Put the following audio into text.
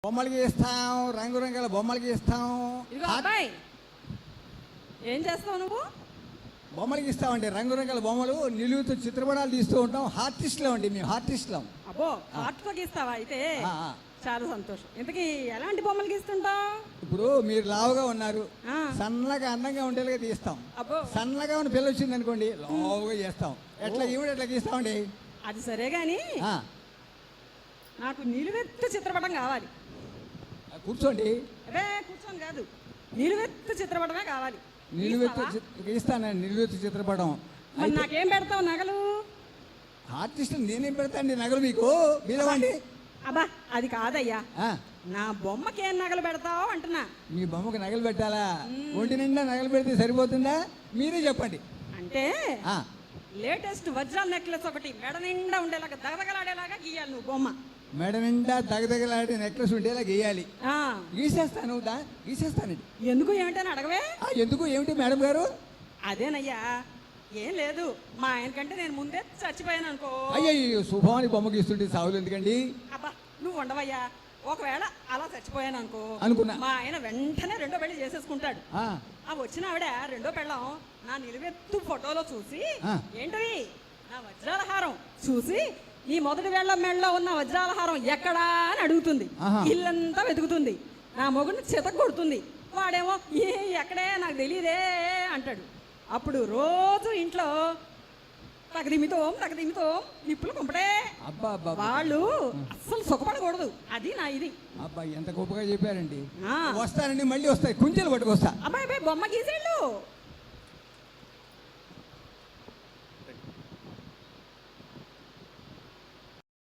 బొమ్మలు గీస్తాం, రంగురంగుల బొమ్మలు గీస్తాం. ఇదిగో అబ్బాయి, ఏం చేస్తావు నువ్వు? బొమ్మలు గీస్తామండి, రంగురంగుల బొమ్మలు, నిలువుతో చిత్రపటాలు తీస్తూ ఉంటాం. హార్టిస్టులం అండి మేము, హార్టిస్టులం. అబ్బో, ఆర్ట్తో గీస్తావా? అయితే ఆ, ఆ. చాలా సంతోషం. ఇంతకీ ఎలాంటి బొమ్మలు గీస్తుంటావు? ఇప్పుడు మీరు లావుగా ఉన్నారు, ఆ. సన్నగా అందంగా ఉండేలాగా తీస్తాం. అబ్బో, సన్నగా ఉన్న పిల్ల వచ్చింది అనుకోండి, లావుగా చేస్తాం. ఎట్లా ఈవిడ ఎట్లా గీస్తామండి? అది సరే గాని ఆ, నాకు నిలువెత్తు చిత్రపటం కావాలి. కూర్చోండి. అదే కూర్చొని కాదు, నిలువెత్తు చిత్రపటమే కావాలి. నిలువెత్తు గీస్తావా? గీస్తానండి, నిలువెత్తు చిత్రపటం. మరి నాకేం పెడతావు నగలు? ఆర్టిస్టులు నేనేం పెడతాండి నగలు మీకు? మీరేమండి? అబ్బా, అది కాదయ్యా, ఆ, నా బొమ్మకి ఏం నగలు పెడతావు అంటున్నా. మీ బొమ్మకు నగలు పెట్టాలా? ఒంటి నిండా నగలు పెడితే సరిపోతుందా? మీరే చెప్పండి. అంటే ఆ, లేటెస్ట్ వజ్రాల నెక్లెస్ ఒకటి మెడ నిండా ఉండేలాగా దగదగలాడేలాగా గీయాలి నువ్వు బొమ్మ. మెడ నిండా దగదగలాడే నెక్లెస్ ఉండేలా గీయాలి. ఆ, గీసేస్తాను, గీసేస్తానండి. ఎందుకు ఏమిటని అడగవే? ఎందుకు ఏమిటి మేడం గారు? అదేనయ్యా, ఏం లేదు, మా ఆయన కంటే నేను ముందే చచ్చిపోయాను అనుకో. అయ్యో, శుభానికి బొమ్మ గీస్తుంటే సాగులు ఎందుకండి? అబ్బా, నువ్వు ఉండవయ్యా. ఒకవేళ అలా చచ్చిపోయాను అనుకో, అనుకున్నా. మా ఆయన వెంటనే రెండో పెళ్లి చేసేసుకుంటాడు. ఆ, ఆ వచ్చిన ఆవిడ రెండో పెళ్ళం నా నిలువెత్తు ఫోటోలో చూసి, ఆ. ఏంటవి నా వజ్రాల హారం చూసి, నీ మొదటి వేళ్ల మెడలో ఉన్న వజ్రాల హారం ఎక్కడా అని అడుగుతుంది. ఆహా. ఇల్లంతా వెతుకుతుంది, నా మొగుడిని చిత కొడుతుంది. వాడేమో ఎక్కడే నాకు తెలియదే అంటాడు. అప్పుడు రోజు ఇంట్లో తగదిమితో నిప్పులు కుంపటే. అబ్బా అబ్బా అబ్బా. వాళ్ళు అస్సలు సుఖపడకూడదు. అది నా ఇది. అబ్బా, ఎంత గొప్పగా చెప్పారండి. ఆ. వస్తానండి, మళ్ళీ వస్తాయి, కుంచెలు పట్టుకొస్తా. అబ్బాయి బొమ్మ గీసేళ్ళు.